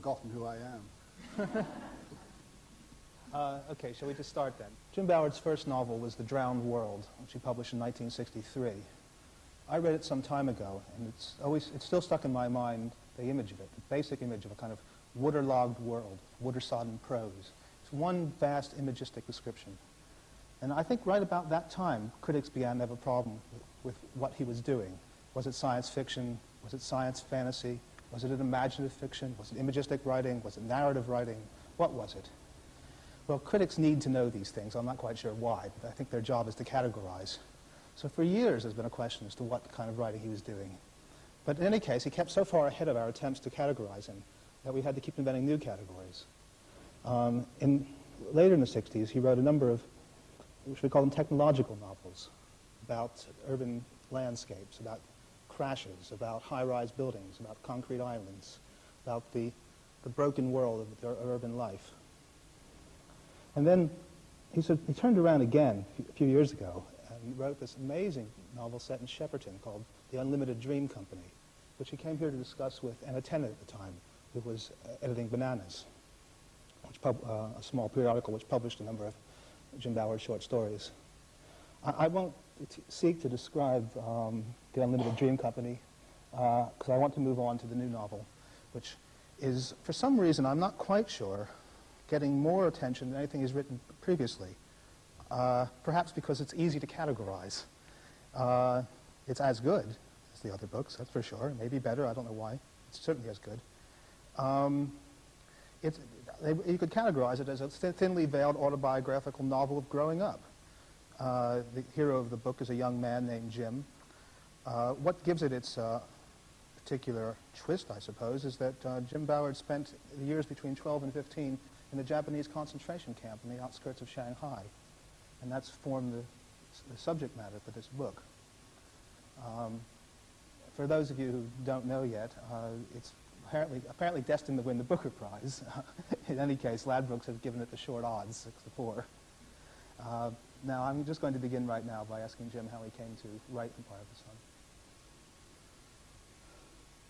forgotten who I am. Okay, shall we just start then? Jim Ballard's first novel was The Drowned World, which he published in 1963. I read it some time ago, and it's still stuck in my mind, the image of it, the basic image of a kind of waterlogged world, water-sodden prose. It's one vast imagistic description. And I think right about that time, critics began to have a problem with what he was doing. Was it science fiction? Was it science fantasy? Was it an imaginative fiction? Was it imagistic writing? Was it narrative writing? What was it? Well, critics need to know these things. I'm not quite sure why, but I think their job is to categorize. So for years, there's been a question as to what kind of writing he was doing. But in any case, he kept so far ahead of our attempts to categorize him that we had to keep inventing new categories. Later in the 60s, he wrote a number of, which we call them technological novels, about urban landscapes, about crashes, about high-rise buildings, about concrete islands, about the broken world of urban life. And then he turned around again a few years ago and wrote this amazing novel set in Shepperton called The Unlimited Dream Company, which he came here to discuss with Anna Tennant at the time, who was editing Bananas, a small periodical which published a number of Jim Ballard short stories. I won't seek to describe The Unlimited Dream Company because I want to move on to the new novel, which is, for some reason, I'm not quite sure, getting more attention than anything he's written previously, perhaps because it's easy to categorize. It's as good as the other books, that's for sure. Maybe better, I don't know why. It's certainly as good. You could categorize it as a thinly veiled autobiographical novel of growing up. The hero of the book is a young man named Jim. What gives it its particular twist, I suppose, is that Jim Ballard spent the years between 12 and 15 in a Japanese concentration camp in the outskirts of Shanghai. And that's formed the subject matter for this book. For those of you who don't know yet, it's apparently destined to win the Booker Prize. In any case, Ladbrokes has given it the short odds, 6-4. Now, I'm just going to begin right now by asking Jim how he came to write Empire of the Sun.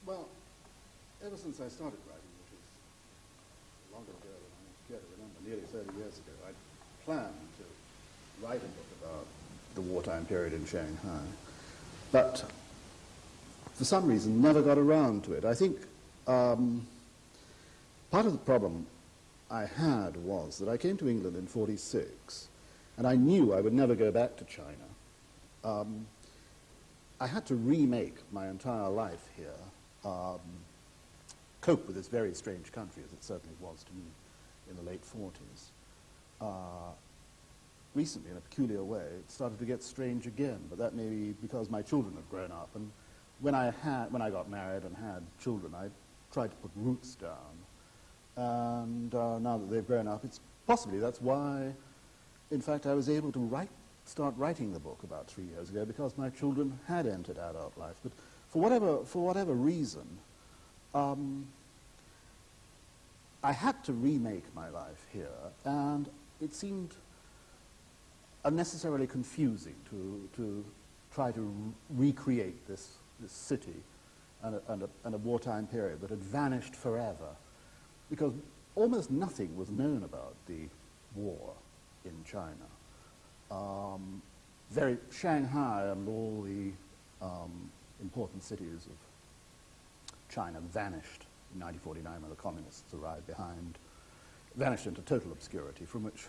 Well, ever since I started writing, which is longer ago than I care to remember, nearly 30 years ago, I planned to write a book about the wartime period in Shanghai, but for some reason never got around to it. I think part of the problem I had was that I came to England in '46, and I knew I would never go back to China. I had to remake my entire life here, cope with this very strange country, as it certainly was to me in the late '40s. Recently, in a peculiar way, it started to get strange again, but that may be because my children have grown up. And when I got married and had children, I tried to put roots down. And now that they've grown up, possibly that's why, in fact, I was able to start writing the book about 3 years ago, because my children had entered adult life. But for whatever reason, I had to remake my life here, and it seemed unnecessarily confusing to try to recreate this city and a wartime period that had vanished forever, because almost nothing was known about the war in China. Shanghai and all the important cities of China vanished in 1949 when the communists arrived behind, vanished into total obscurity, from which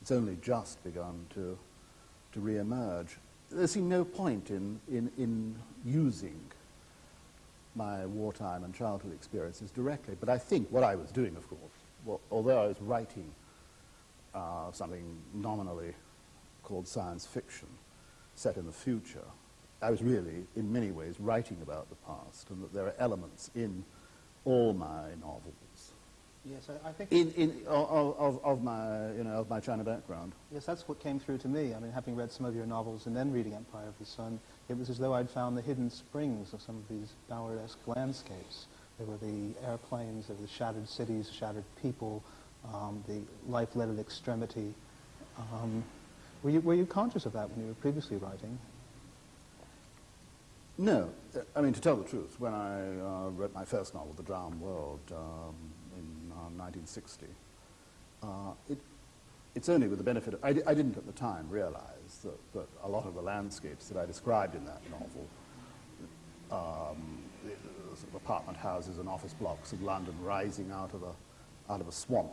it's only just begun to re-emerge. There seemed no point in using my wartime and childhood experiences directly, but I think what I was doing, of course, although I was writing something nominally called science fiction set in the future, I was really, in many ways, writing about the past, and that there are elements in all my novels. Yes, I think of my China background. Yes, that's what came through to me. I mean, having read some of your novels and then reading Empire of the Sun, it was as though I'd found the hidden springs of some of these Ballard-esque landscapes. There were the airplanes, there were the shattered cities, shattered people, the life led at extremity. Were you conscious of that when you were previously writing? No, I mean, to tell the truth, when I wrote my first novel, The Drowned World, in 1960, it's only with the benefit of, I didn't at the time realize that a lot of the landscapes that I described in that novel, the sort of apartment houses and office blocks of London rising out of a swamp,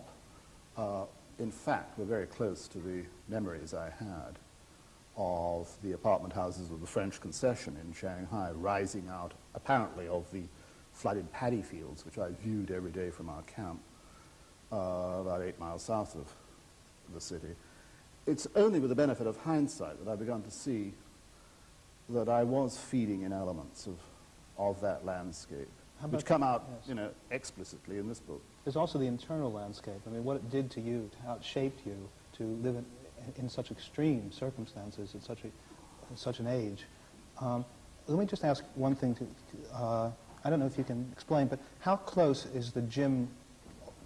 in fact, were very close to the memories I had of the apartment houses of the French concession in Shanghai, rising out apparently of the flooded paddy fields, which I viewed every day from our camp about 8 miles south of the city. It's only with the benefit of hindsight that I've begun to see that I was feeding in elements of that landscape, which come out, yes, you know, explicitly in this book. There's also the internal landscape. I mean, what it did to you, how it shaped you to live in such extreme circumstances at such an age. Let me just ask one thing. I don't know if you can explain, but how close is the Jim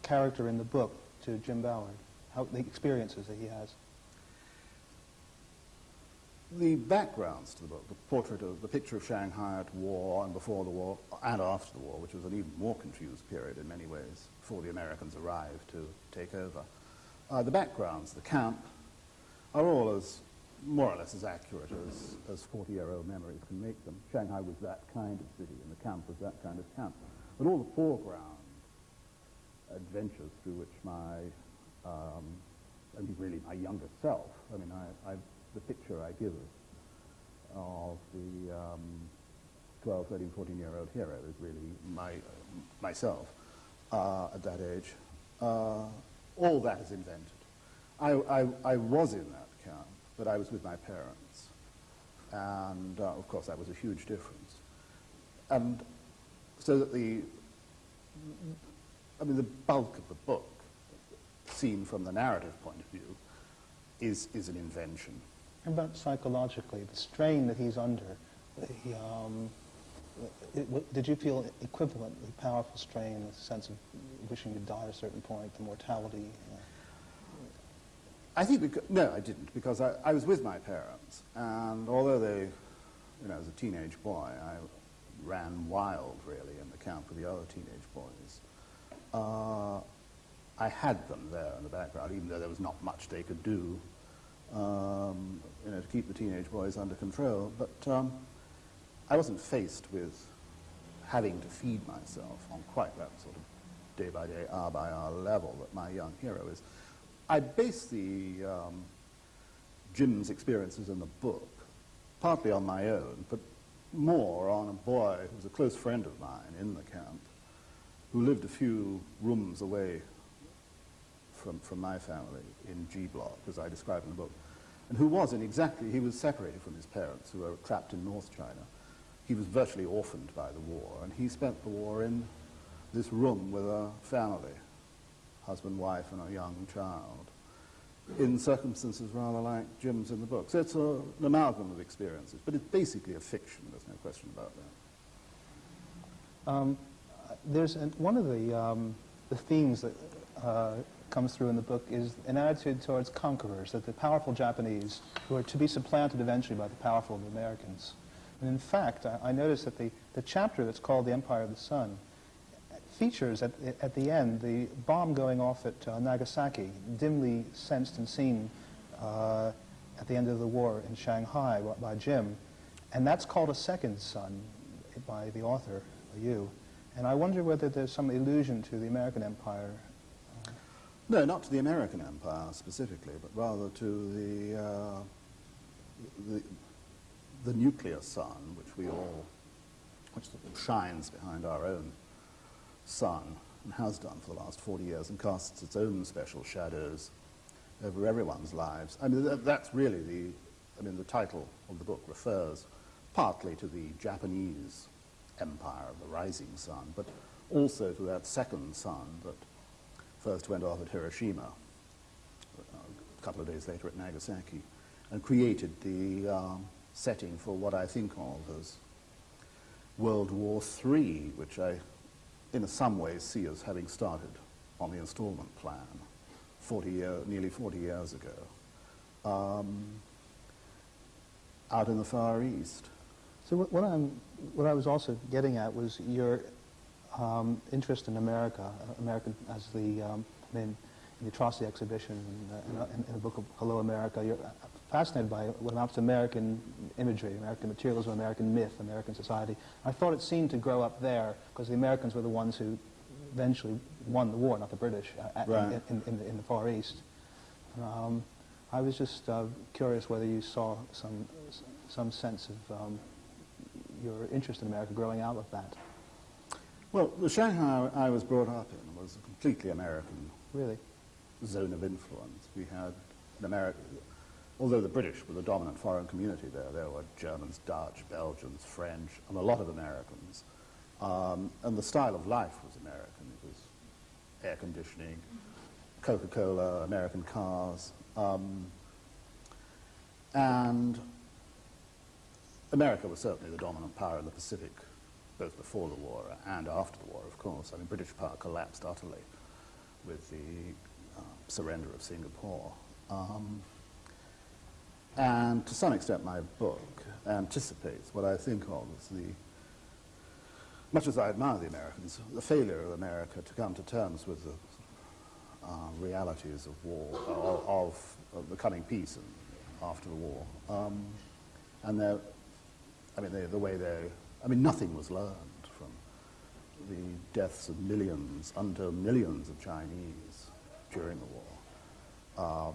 character in the book to Jim Ballard? How the experiences that he has? The backgrounds to the book, the portrait of the picture of Shanghai at war and before the war and after the war, which was an even more confused period in many ways before the Americans arrived to take over. The backgrounds, the camp, are all as more or less as accurate as 40-year-old memories can make them. Shanghai was that kind of city, and the camp was that kind of camp. But all the foreground adventures through which I mean, really my younger self, I mean, the picture I give of the 12, 13, 14-year-old hero is really myself at that age. All that is invented. I was in that camp, but I was with my parents. And, of course, that was a huge difference. And so that the bulk of the book, seen from the narrative point of view, is an invention. How about psychologically, the strain that he's under? Did you feel equivalently powerful strain, the sense of wishing to die at a certain point, the mortality? I think, no, I didn't, because I was with my parents, and although they, you know, as a teenage boy, I ran wild, really, in the camp with the other teenage boys, I had them there in the background, even though there was not much they could do, you know, to keep the teenage boys under control. But I wasn't faced with having to feed myself on quite that sort of day-by-day, hour-by-hour level that my young hero is. I base the Jim's experiences in the book partly on my own, but more on a boy who was a close friend of mine in the camp, who lived a few rooms away from my family in G Block, as I describe in the book, and who was he was separated from his parents, who were trapped in North China. He was virtually orphaned by the war, and he spent the war in this room with a family, husband, wife, and a young child, in circumstances rather like Jim's in the book. So it's an amalgam of experiences, but it's basically a fiction, there's no question about that. There's one of the themes that comes through in the book is an attitude towards conquerors, that the powerful Japanese who are to be supplanted eventually by the powerful Americans. And in fact, I noticed that the chapter that's called The Empire of the Sun features at the end the bomb going off at Nagasaki, dimly sensed and seen at the end of the war in Shanghai by Jim. And that's called A Second Sun by the author, you. And I wonder whether there's some allusion to the American Empire. No, not to the American Empire specifically, but rather to the nuclear sun, which sort of shines behind our own sun, and has done for the last 40 years, and casts its own special shadows over everyone's lives. I mean, that's really the title of the book refers partly to the Japanese empire of the rising sun, but also to that second sun that first went off at Hiroshima, a couple of days later at Nagasaki, and created the setting for what I think of as World War III, which I, in some ways, see as having started on the installment plan nearly 40 years ago, out in the Far East. So what I was also getting at was your interest in America, American as the, in the atrocity exhibition and in the book of Hello America. You're fascinated by what amounts to American imagery, American materialism, American myth, American society. I thought it seemed to grow up there because the Americans were the ones who eventually won the war, not the British, right. in the Far East. I was just curious whether you saw some sense of your interest in America growing out of that. Well, the Shanghai I was brought up in was a completely American Really? zone of influence. We had an American, although the British were the dominant foreign community there were Germans, Dutch, Belgians, French, and a lot of Americans. And the style of life was American. It was air conditioning, Coca-Cola, American cars. And America was certainly the dominant power in the Pacific, both before the war and after the war, of course. I mean, British power collapsed utterly with the surrender of Singapore. And to some extent, my book anticipates what I think of as the, much as I admire the Americans, the failure of America to come to terms with the realities of war, of the coming peace and after the war. And the way nothing was learned from the deaths of millions, unto millions of Chinese during the war.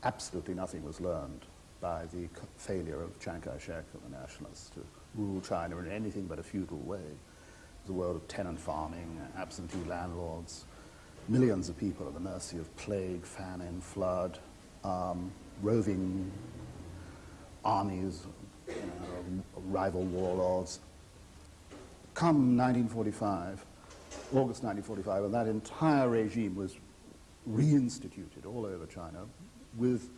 Absolutely nothing was learned by the failure of Chiang Kai-shek and the nationalists to rule China in anything but a feudal way. It was a world of tenant farming, absentee landlords, millions of people at the mercy of plague, famine, flood, roving armies, rival warlords. Come 1945, August 1945, and that entire regime was reinstituted all over China with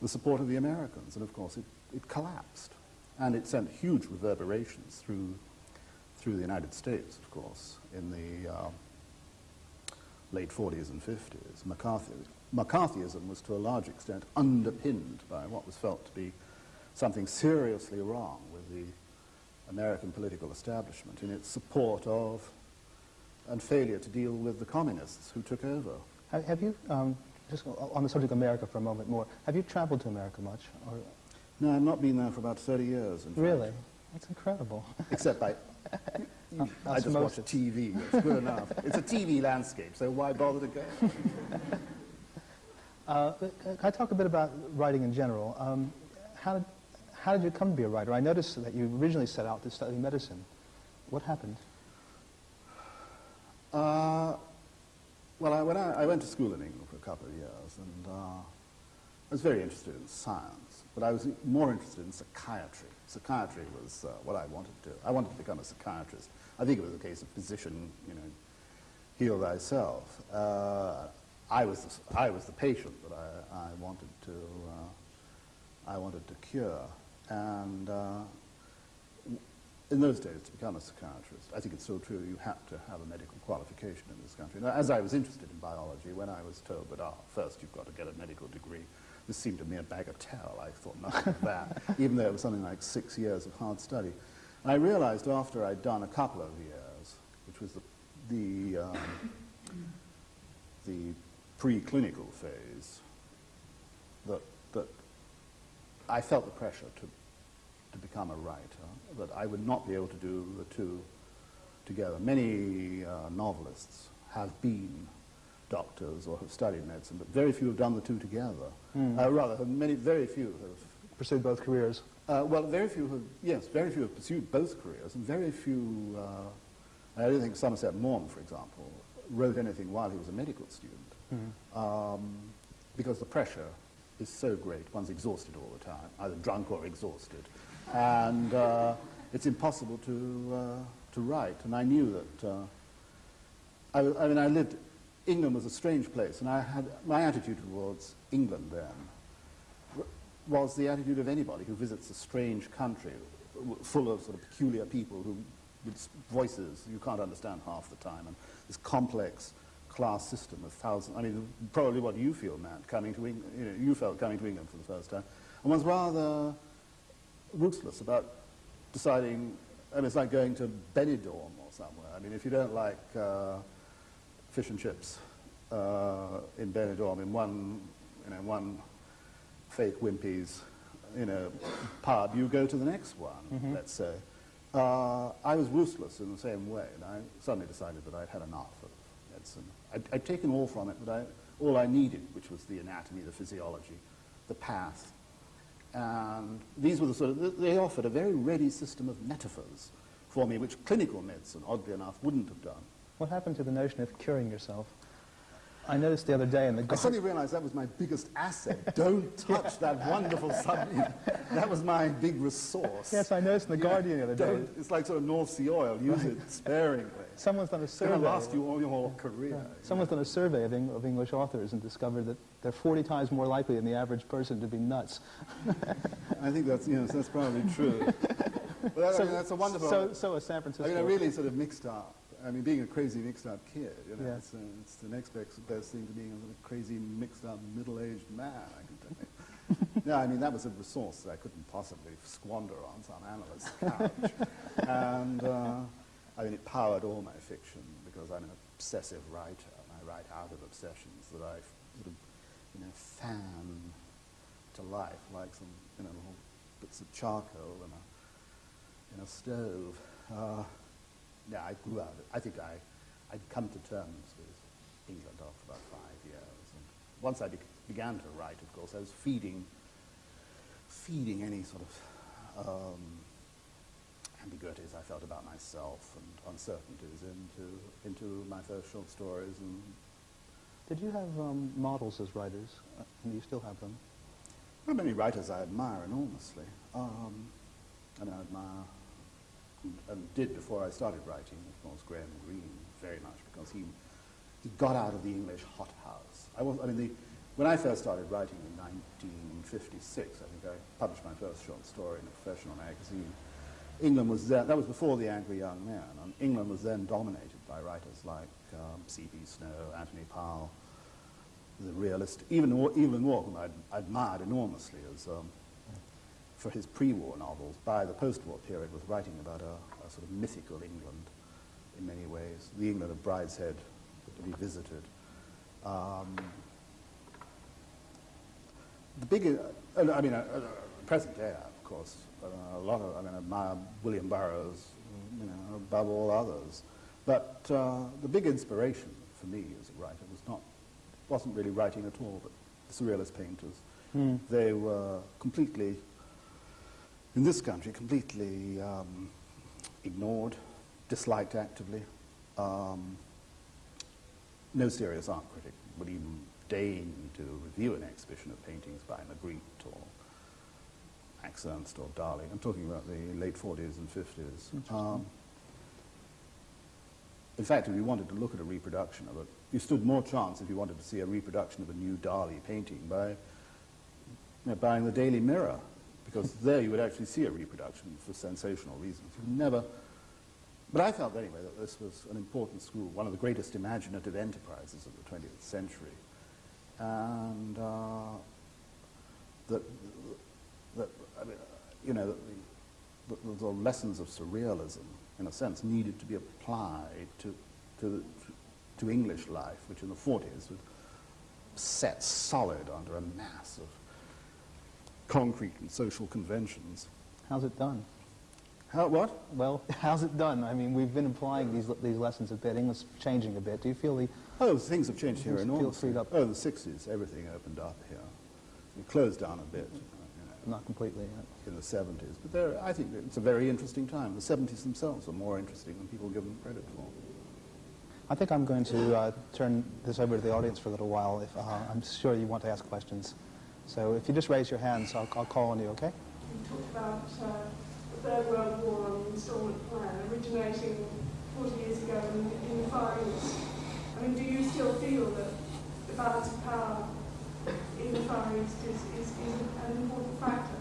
the support of the Americans, and of course it collapsed. And it sent huge reverberations through the United States, of course, in the late 40s and 50s. McCarthyism was to a large extent underpinned by what was felt to be something seriously wrong with the American political establishment in its support of and failure to deal with the communists who took over. Have you, just on the subject of America for a moment more, have you traveled to America much? Or? No, I've not been there for about 30 years. In really? fact. That's incredible. Except I just watch TV. It's good enough. It's a TV landscape, so why bother to go? Can I talk a bit about writing in general? How did you come to be a writer? I noticed that you originally set out to study medicine. What happened? Well, I went to school in England for a couple of years, and I was very interested in science, but I was more interested in psychiatry. Psychiatry was what I wanted to do. I wanted to become a psychiatrist. I think it was a case of physician, heal thyself. I was the patient that I wanted to cure, and in those days, to become a psychiatrist, I think it's still true, you had to have a medical qualification in this country. Now, as I was interested in biology, when I was told that, first you've got to get a medical degree, this seemed to me a bagatelle. I thought nothing of that, even though it was something like 6 years of hard study. And I realized after I'd done a couple of years, which was the preclinical phase, that I felt the pressure to become a writer, that I would not be able to do the two together. Many novelists have been doctors or have studied medicine, but very few have done the two together. Very few have pursued both careers. Very few have pursued both careers, and very few, I don't think Somerset Maugham, for example, wrote anything while he was a medical student, because the pressure is so great, one's exhausted all the time, either drunk or exhausted, and it's impossible to write. And I knew that, England was a strange place, and my attitude towards England then was the attitude of anybody who visits a strange country full of sort of peculiar people with voices you can't understand half the time, and this complex class system of thousands. I mean, probably what you feel, Matt, coming to England, you felt coming to England for the first time, and was rather ruthless about deciding, I mean, it's like going to Benidorm or somewhere. I mean, if you don't like fish and chips in Benidorm, in one fake Wimpy's, pub, you go to the next one, let's say. I was ruthless in the same way, and I suddenly decided that I'd had enough of medicine. I'd taken all from it, but all I needed, which was the anatomy, the physiology, the path. And these were the sort of, they offered a very ready system of metaphors for me, which clinical medicine, oddly enough, wouldn't have done. What happened to the notion of curing yourself? I noticed the other day in the... I suddenly realized that was my biggest asset. Don't touch that wonderful subject. That was my big resource. Yes, I noticed in the Guardian the other day. It's like sort of North Sea oil. Use it sparingly. Someone's done a survey. It's going to last you all your whole career. Yeah. Someone's done a survey of English authors and discovered that they're 40 times more likely than the average person to be nuts. I think that's, that's probably true. But I mean, that's a wonderful... So is San Francisco. I mean, I really sort of mixed up. I mean, being a crazy mixed-up kid, Yeah. it's the next best thing to being a sort of crazy mixed-up middle-aged man, I can tell you. No, I mean, that was a resource that I couldn't possibly squander on some analyst's couch. And, I mean, it powered all my fiction, because I'm an obsessive writer, and I write out of obsessions that I sort of, fan to life, like some, little bits of charcoal in a stove. Yeah, I grew out of it. I think I'd come to terms with England after about 5 years. And once I began to write, of course, I was feeding any sort of ambiguities I felt about myself and uncertainties into my first short stories. And did you have models as writers? And you still have them? there are many writers I admire enormously. I mean, I admire and did before I started writing, of course, Graham Greene very much, because he got out of the English hothouse. When I first started writing in 1956, I think I published my first short story in a professional magazine. England was then, that was before The Angry Young Man, and England was then dominated by writers like C.B. Snow, Anthony Powell, the realist, even Evelyn Waugh, whom I admired enormously as for his pre-war novels. By the post-war period, was writing about a sort of mythical England in many ways, the England of Brideshead to be visited. Present day, of course, I admire William Burroughs, above all others. But the big inspiration for me as a writer wasn't really writing at all, but the surrealist painters. They were completely, in this country, completely ignored, disliked actively. No serious art critic would even deign to review an exhibition of paintings by Magritte or Max Ernst or Dali. I'm talking about the late 40s and 50s. In fact, if you wanted to look at a reproduction of it, you stood more chance if you wanted to see a reproduction of a new Dali painting by buying the Daily Mirror, because there you would actually see a reproduction for sensational reasons. But I felt anyway that this was an important school, one of the greatest imaginative enterprises of the 20th century, and the lessons of surrealism, in a sense, needed to be applied to English life, which in the 40s was set solid under a mass of concrete and social conventions. How's it done? What? Well, how's it done? I mean, we've been applying these lessons a bit. English changing a bit. Do you feel the... Oh, things have changed here enormously. Freed up? Oh, the 60s, everything opened up here. It closed down a bit. Not completely yet. In the 70s. But I think it's a very interesting time. The 70s themselves are more interesting than people give them credit for. I think I'm going to turn this over to the audience for a little while. I'm sure you want to ask questions. So if you just raise your hands, I'll call on you, okay? You talked about the Third World War and the installment plan originating 40 years ago in the Far East. I mean, do you still feel that the balance of power in the Far East is an important factor?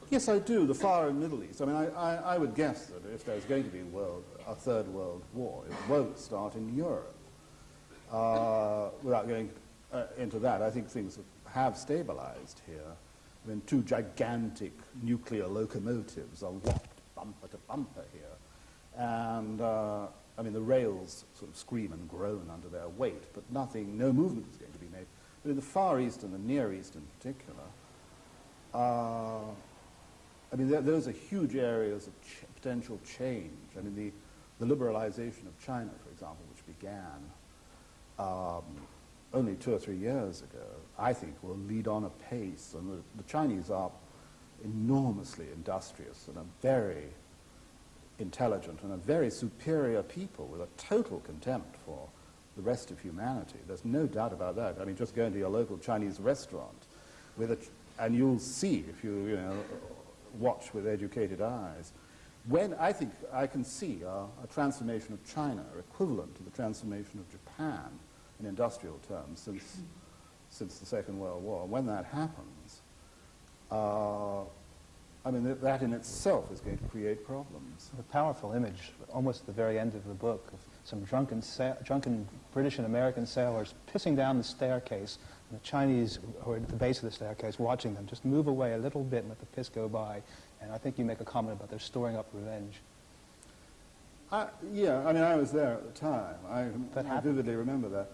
Yes, I do. The Far and Middle East. I mean, I would guess that if there's going to be a Third World War, it won't start in Europe. Without going into that, I think things have stabilized here. I mean, two gigantic nuclear locomotives are locked bumper to bumper here. And, I mean, the rails sort of scream and groan under their weight, but no movement is going to be made. But in the Far East and the Near East in particular, I mean, those are huge areas of potential change. I mean, the liberalization of China, for example, which began only 2 or 3 years ago, I think will lead on apace. And the Chinese are enormously industrious and a very intelligent and a very superior people with a total contempt for the rest of humanity. There's no doubt about that. I mean, just go into your local Chinese restaurant and you'll see, if you watch with educated eyes, when I think I can see a transformation of China equivalent to the transformation of Japan in industrial terms since the Second World War. When that happens, I mean, that in itself is going to create problems. A powerful image, almost at the very end of the book, of some drunken British and American sailors pissing down the staircase, and the Chinese who are at the base of the staircase watching them just move away a little bit and let the piss go by. And I think you make a comment about they're storing up revenge. Yeah, I mean, I was there at the time. I vividly remember that.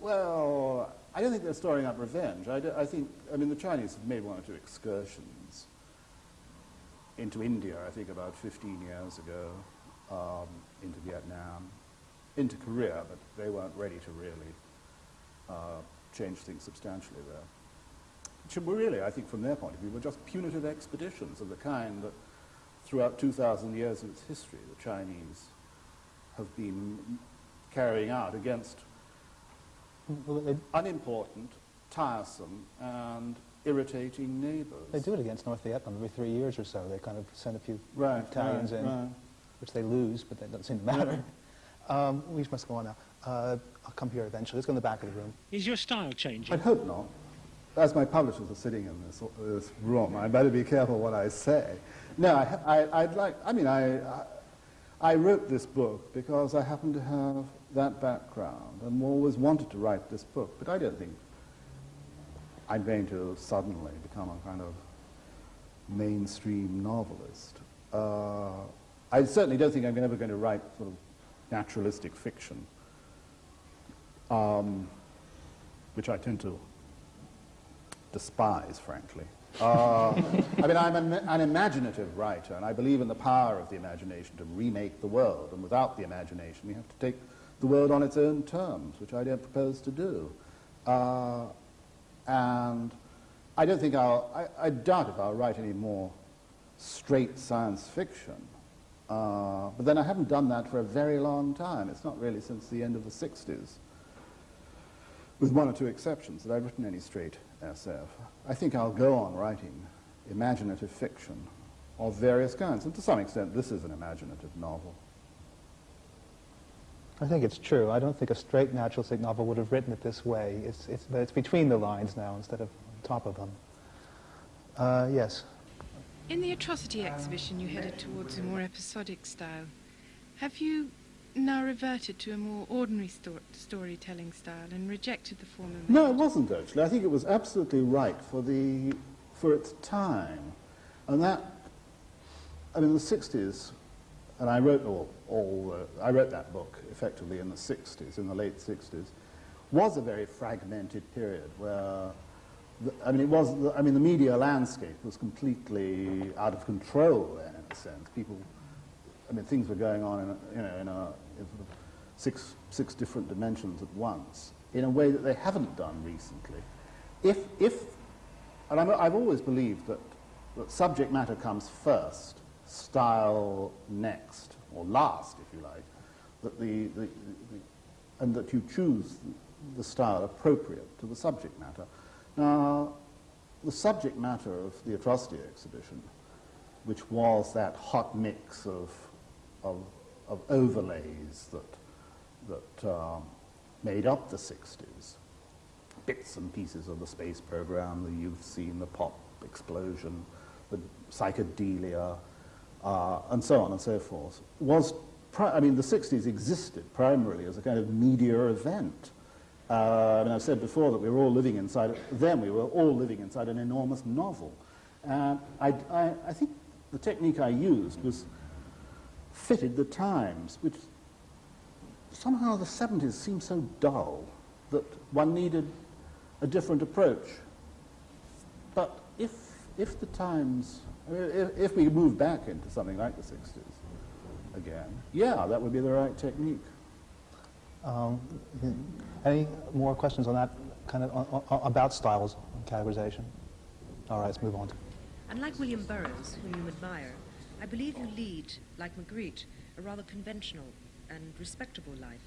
Well, I don't think they're storing up revenge. I think, I mean, the Chinese have made 1 or 2 excursions into India, I think about 15 years ago, into Vietnam, into Korea, but they weren't ready to really change things substantially there. Which were really, I think, from their point of view, were just punitive expeditions of the kind that throughout 2,000 years of its history, the Chinese have been carrying out against unimportant, tiresome, and irritating neighbors. They do it against North Vietnam every 3 years or so. They kind of send a few battalions in, which they lose, but that doesn't seem to matter. We must go on now. I'll come here eventually. Let's go in the back of the room. Is your style changing? I'd hope not. As my publishers are sitting in this room, I better be careful what I say. No, I wrote this book because I happen to have that background and always wanted to write this book, but I don't think I'm going to suddenly become a kind of mainstream novelist. I certainly don't think I'm ever going to write sort of naturalistic fiction, which I tend to despise, frankly. I mean, I'm an imaginative writer, and I believe in the power of the imagination to remake the world, and without the imagination, we have to take the world on its own terms, which I don't propose to do. And I don't think I doubt if I'll write any more straight science fiction. But then I haven't done that for a very long time. It's not really since the end of the 60s, with 1 or 2 exceptions, that I've written any straight SF. I think I'll go on writing imaginative fiction of various kinds, and to some extent this is an imaginative novel. I think it's true. I don't think a straight naturalistic novel would have written it this way. It's between the lines now instead of on top of them. Yes? In the Atrocity exhibition, you headed towards a more episodic style. Have you now reverted to a more ordinary storytelling style and rejected the former method? No, it wasn't actually. I think it was absolutely right for its time. And that, I mean, the 60s, and I wrote I wrote that book effectively in the 60s, in the late 60s, was a very fragmented period where, the media landscape was completely out of control then, in a sense. Things were going on in sort of six different dimensions at once, in a way that they haven't done recently. I've always believed that subject matter comes first, style next, or last, if you like, and that you choose the style appropriate to the subject matter. Now, the subject matter of the Atrocity exhibition, which was that hot mix of overlays that made up the 60s, bits and pieces of the space program, the youth scene, the pop explosion, the psychedelia, and so on and so forth, the 60s existed primarily as a kind of media event. I've said before that we were all living inside an enormous novel. And I think the technique I used was fitted the times, which somehow the 70s seemed so dull that one needed a different approach. But if the times, if we move back into something like the 60s again, yeah, that would be the right technique. Any more questions on that kind of about styles and categorization? All right, let's move on. And like William Burroughs, whom you admire, I believe you lead, like Magritte, a rather conventional and respectable life.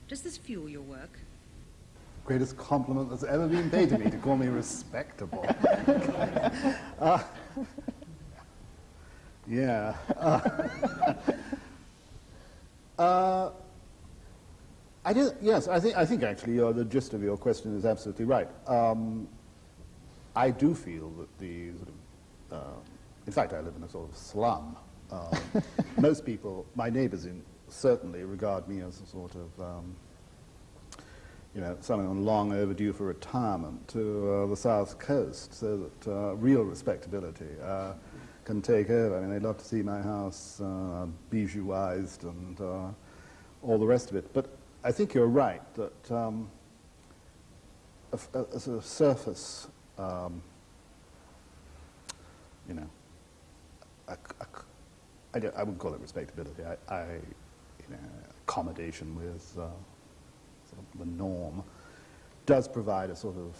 Does this fuel your work? Greatest compliment that's ever been paid to me, to call me respectable. Yeah. Yes, I think actually the gist of your question is absolutely right. I do feel that the sort of, in fact, I live in a sort of slum. Most people, my neighbors certainly regard me as a sort of, someone long overdue for retirement to the South Coast, so that real respectability can take over. I mean, they'd love to see my house bijouized and all the rest of it. But I think you're right that a sort of surface, I wouldn't call it respectability. Accommodation with sort of the norm does provide a sort of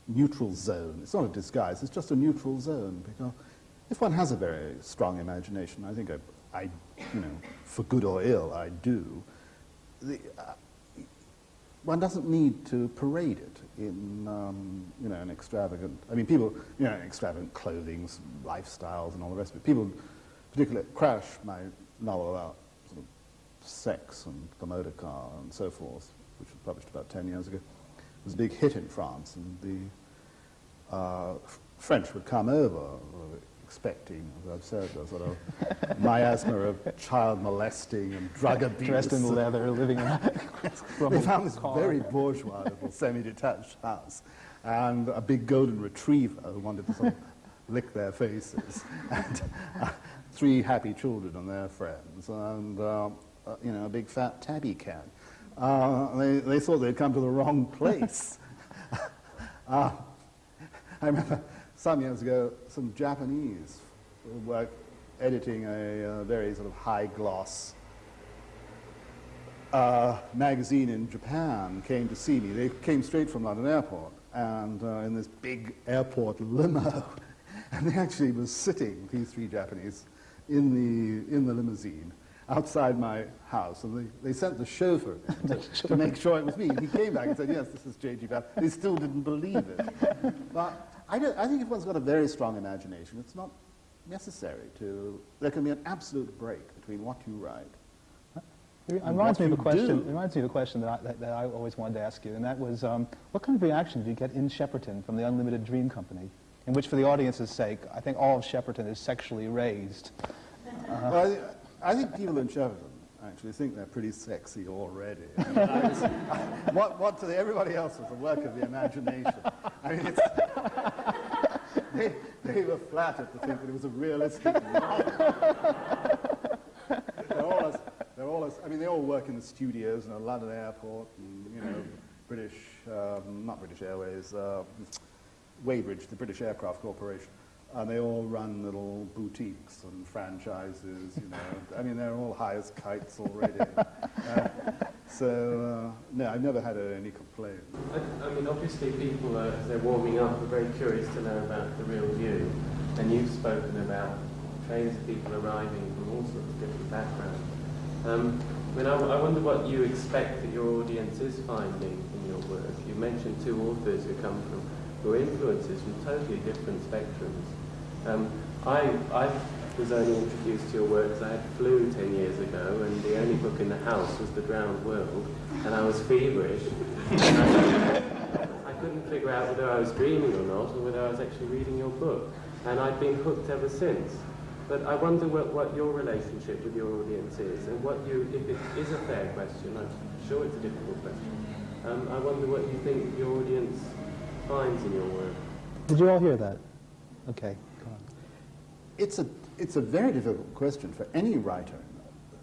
neutral zone. It's not a disguise, it's just a neutral zone, because if one has a very strong imagination, I think I for good or ill, I do, one doesn't need to parade it in, an extravagant, people, extravagant clothing, lifestyles and all the rest of it. People, particularly Crash, my novel about sort of sex and the motor car and so forth, which was published about 10 years ago, was a big hit in France, and the French would come over expecting, as I've said, a sort of miasma of child molesting and drug abuse. Dressed in leather, living in a They found this very bourgeois little semi-detached house, and a big golden retriever who wanted to sort of lick their faces, and 3 happy children and their friends, and a big fat tabby cat. They thought they'd come to the wrong place. I remember some years ago, some Japanese who were editing a very sort of high-gloss magazine in Japan came to see me. They came straight from London Airport, and in this big airport limo, and they actually were sitting, these 3 Japanese, in the limousine outside my house, and they sent the chauffeur to make sure it was me. And he came back and said, yes, this is G Ballard. They still didn't believe it. But I think if one's got a very strong imagination, it's not necessary to, there can be an absolute break between what you write. It reminds me of a question that I always wanted to ask you, and that was, what kind of reaction did you get in Shepperton from the Unlimited Dream Company, in which, for the audience's sake, I think all of Shepperton is sexually raised? Well, I think people in Shepperton actually think they're pretty sexy already. What to everybody else was the work of the imagination. I mean, they were flattered to think that it was a realistic novel. They all work in the studios in a London airport, and, British, not British Airways, Weybridge, the British Aircraft Corporation. And they all run little boutiques and franchises, they're all high as kites already. No, I've never had any complaint. Obviously people, as they're warming up, are very curious to know about the real you. And you've spoken about trains of people arriving from all sorts of different backgrounds. I wonder what you expect that your audience is finding in your work. You mentioned 2 authors who are influences from totally different spectrums. I was only introduced to your work because I had flu 10 years ago, and the only book in the house was The Drowned World, and I was feverish. I couldn't figure out whether I was dreaming or not, or whether I was actually reading your book, and I've been hooked ever since. But I wonder what your relationship with your audience is, and if it is a fair question, I'm sure it's a difficult question, I wonder what you think your audience finds in your work. Did you all hear that? Okay. it's a very difficult question for any writer,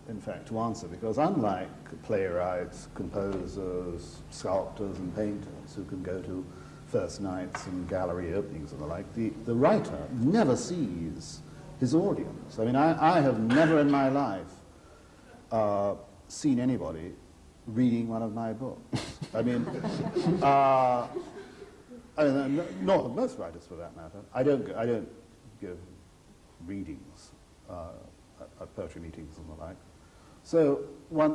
in fact, to answer, because unlike playwrights, composers, sculptors and painters who can go to first nights and gallery openings and the like, the writer never sees his audience. I mean, I have never in my life seen anybody reading one of my books. I mean, nor most writers for that matter. I don't give readings at poetry meetings and the like. So I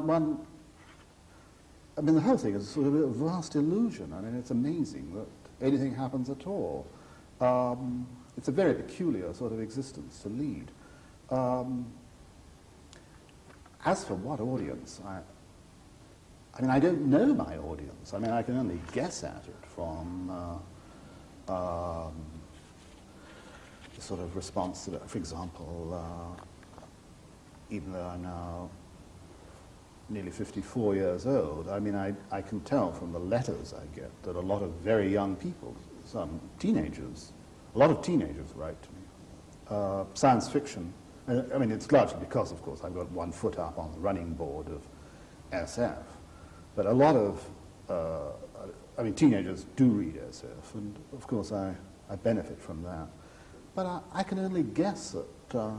mean, the whole thing is sort of a vast illusion. I mean, it's amazing that anything happens at all. It's a very peculiar sort of existence to lead. As for what audience, I mean, I don't know my audience. I mean, I can only guess at it from the sort of response to, for example, even though I'm now nearly 54 years old, I mean, I can tell from the letters I get that a lot of very young people, some teenagers, a lot of teenagers write to me. Science fiction, I mean, it's largely because, of course, I've got one foot up on the running board of SF, but a lot of, I mean, teenagers do read SF, and of course I benefit from that. But I can only guess that, I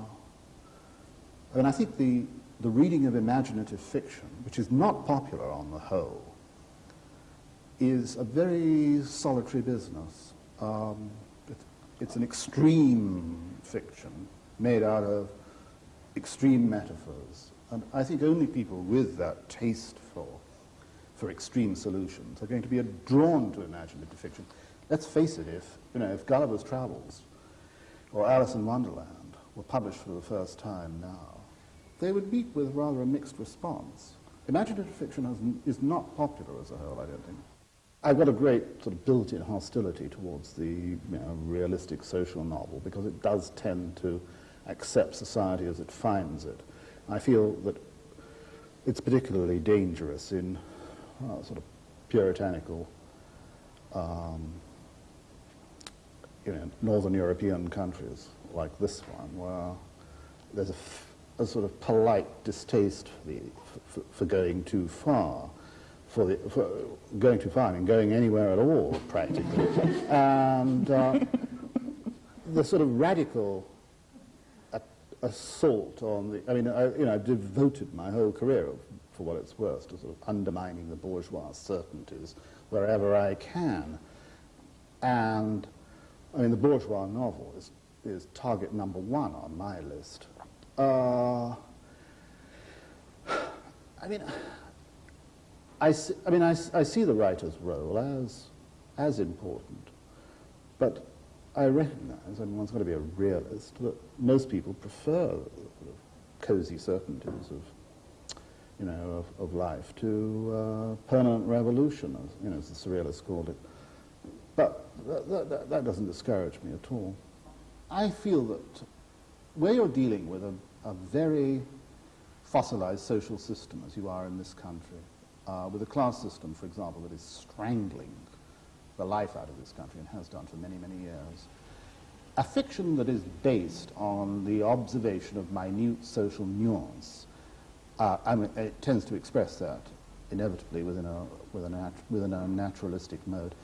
mean, I think the reading of imaginative fiction, which is not popular on the whole, is a very solitary business. It's an extreme fiction made out of extreme metaphors. And I think only people with that taste for extreme solutions are going to be drawn to imaginative fiction. Let's face it, if Gulliver's Travels or Alice in Wonderland were published for the first time now, they would meet with rather a mixed response. Imaginative fiction is not popular as a whole, I don't think. I've got a great sort of built-in hostility towards the realistic social novel because it does tend to accept society as it finds it. I feel that it's particularly dangerous in sort of puritanical, Northern European countries like this one, where there's a sort of polite distaste for going too far. For going too far, I mean going anywhere at all, practically. And the sort of radical assault on the, I mean, I've devoted my whole career, for what it's worth, to sort of undermining the bourgeois certainties wherever I can. And, I mean, the bourgeois novel is target number one on my list. I see the writer's role as important, but I recognize, I mean, one's got to be a realist, that most people prefer the cozy certainties of life to permanent revolution, as the surrealists called it. But that doesn't discourage me at all. I feel that where you're dealing with a very fossilized social system, as you are in this country, with a class system, for example, that is strangling the life out of this country and has done for many, many years, a fiction that is based on the observation of minute social nuance, it tends to express that inevitably within a naturalistic mode,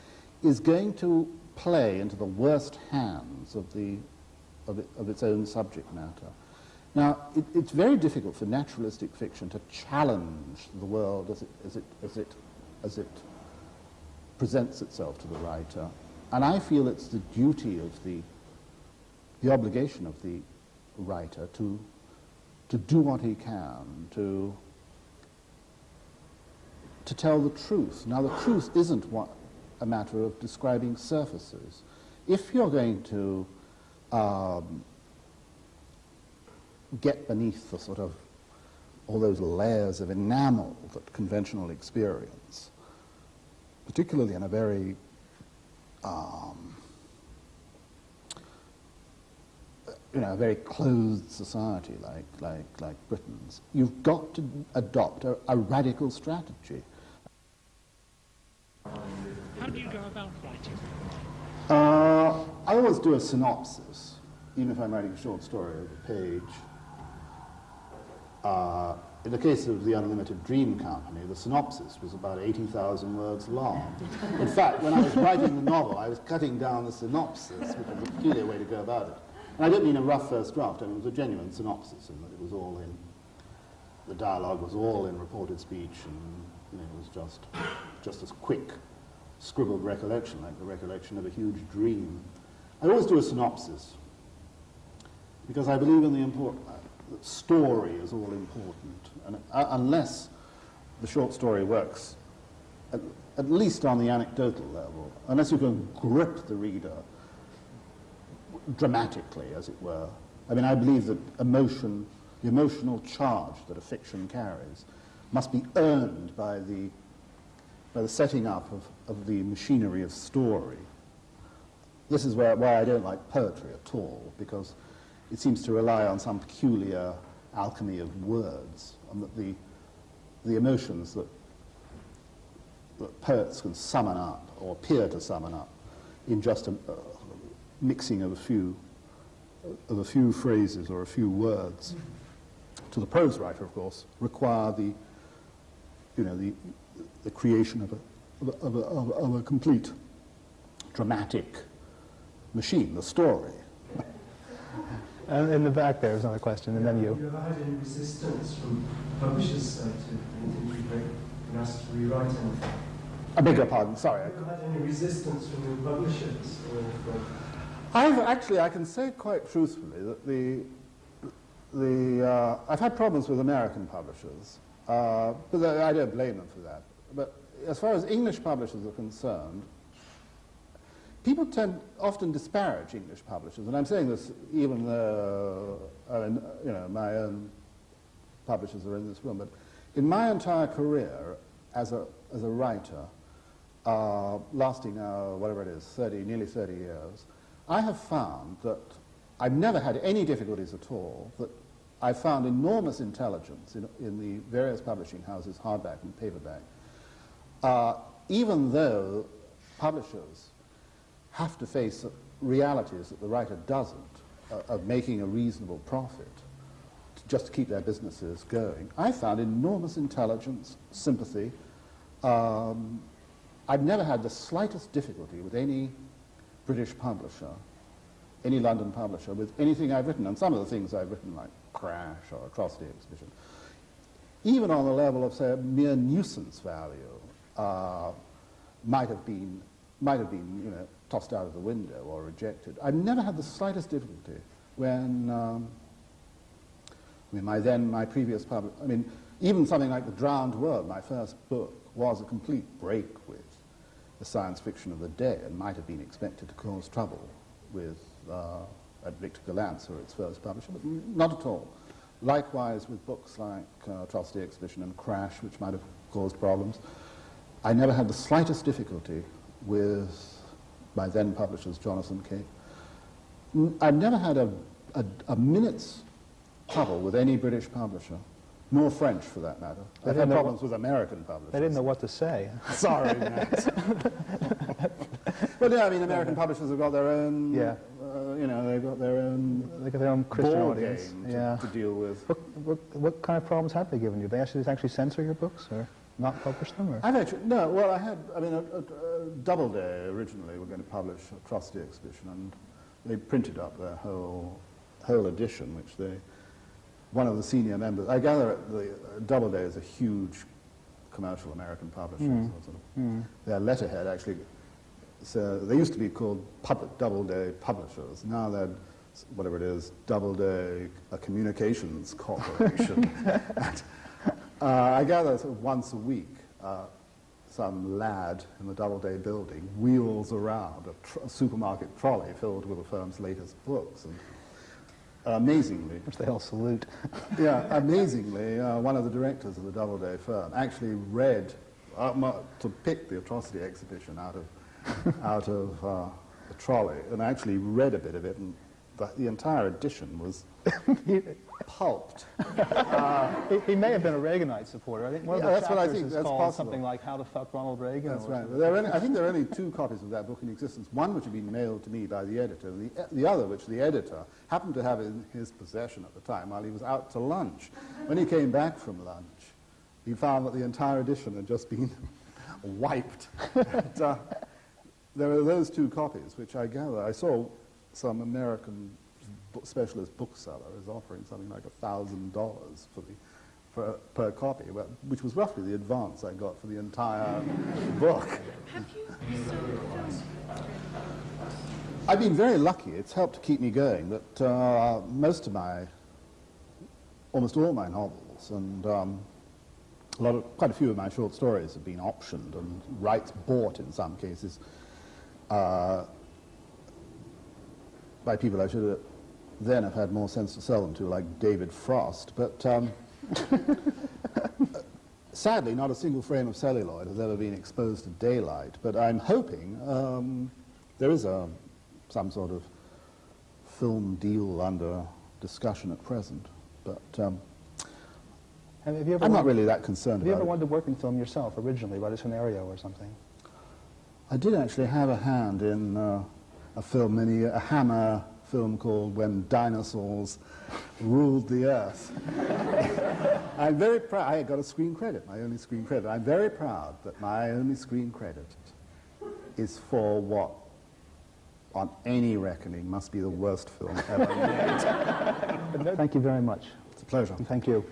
is going to play into the worst hands of its own subject matter. Now, it's very difficult for naturalistic fiction to challenge the world as it presents itself to the writer, and I feel it's the duty of the obligation of the writer to do what he can to tell the truth. Now, the truth isn't a matter of describing surfaces. If you're going to get beneath the sort of all those layers of enamel that conventional experience, particularly in a very a very closed society like Britain's, you've got to adopt a radical strategy. How do you go about writing? I always do a synopsis, even if I'm writing a short story of a page, in the case of the Unlimited Dream Company, the synopsis was about 80,000 words long. In fact, when I was writing the novel, I was cutting down the synopsis, which was a peculiar way to go about it. And I don't mean a rough first draft, I mean it was a genuine synopsis, in that it was all in, the dialogue was all in reported speech, and it was just as quick, scribbled recollection, like the recollection of a huge dream. I always do a synopsis, because I believe in the story is all important, and unless the short story works, at least on the anecdotal level, unless you can grip the reader dramatically, as it were. I mean, I believe that emotion, the emotional charge that a fiction carries, must be earned by the setting up of the machinery of story. This is why I don't like poetry at all, because it seems to rely on some peculiar alchemy of words, and that the emotions that poets can summon up, or appear to summon up, in just a mixing of a few phrases or a few words, to the prose writer, of course, require the creation of a complete dramatic machine, the story. In the back there is another question, and then you. Have you ever had any resistance from publishers to anything you've been asked to rewrite anything? I beg your pardon, sorry. Have you ever had any resistance from your publishers? I can say quite truthfully that I've had problems with American publishers, but I don't blame them for that. But as far as English publishers are concerned, people often disparage English publishers, and I'm saying this even though my own publishers are in this room. But in my entire career as a writer, lasting whatever it is, nearly 30 years, I have found that I've never had any difficulties at all. That I've found enormous intelligence in the various publishing houses, hardback and paperback, even though publishers have to face realities that the writer doesn't, of making a reasonable profit, just to keep their businesses going. I found enormous intelligence, sympathy. I've never had the slightest difficulty with any British publisher, any London publisher, with anything I've written, and some of the things I've written, like Crash or Atrocity Exhibition, even on the level of, say, a mere nuisance value, might have been tossed out of the window or rejected. I've never had the slightest difficulty when, my previous public, even something like The Drowned World, my first book, was a complete break with the science fiction of the day and might have been expected to cause trouble with Victor Gallant, or its first publisher, but not at all. Likewise with books like Atrocity Exhibition and Crash, which might have caused problems. I never had the slightest difficulty with my then publishers, Jonathan Cape. I've never had a minute's trouble with any British publisher, nor French for that matter. I've had problems with American publishers. They didn't know what to say. Sorry, Matt. Well, yeah, American publishers have got their own, they've got their own Christian ball audience. game to deal with. What kind of problems have they given you? They actually censor your books, or not publish them? Or? I had, Doubleday originally were going to publish Atrocity Exhibition, and they printed up their whole edition, which one of the senior members, I gather Doubleday is a huge commercial American publisher. Their letterhead actually, so they used to be called Public Doubleday Publishers. Now they're, whatever it is, Doubleday Communications Corporation. I gather sort of once a week, some lad in the Doubleday building wheels around a supermarket trolley filled with the firm's latest books. And amazingly, which they all salute. Yeah, amazingly, one of the directors of the Doubleday firm actually read to pick the Atrocity Exhibition out of the trolley, and actually read a bit of it and the entire edition was pulped. He may have been a Reaganite supporter. I think one of the that's what I chapters think. is That's called possible. something like "How to Fuck Ronald Reagan." That's or right. something. I think there are only 2 copies of that book in existence. One which had been mailed to me by the editor, and the other which the editor happened to have in his possession at the time while he was out to lunch. When he came back from lunch, he found that the entire edition had just been wiped. There were those 2 copies, which I gather, I saw some American specialist bookseller is offering something like $1,000 per copy, which was roughly the advance I got for the entire book. Have you sold films? I've been very lucky. It's helped to keep me going. That almost all my novels, and quite a few of my short stories have been optioned and rights bought in some cases by people I should have then have had more sense to sell them to, like David Frost. But sadly, not a single frame of celluloid has ever been exposed to daylight. But I'm hoping there is some sort of film deal under discussion at present. But Have you ever I'm not wanted- really that concerned Have you about ever it. wanted to work in film yourself originally, write a scenario or something? I did actually have a hand in a film, a Hammer film called When Dinosaurs Ruled the Earth. I'm very proud. I got a screen credit, my only screen credit. I'm very proud that my only screen credit is for what, on any reckoning, must be the worst film ever made. Thank you very much. It's a pleasure. Thank you.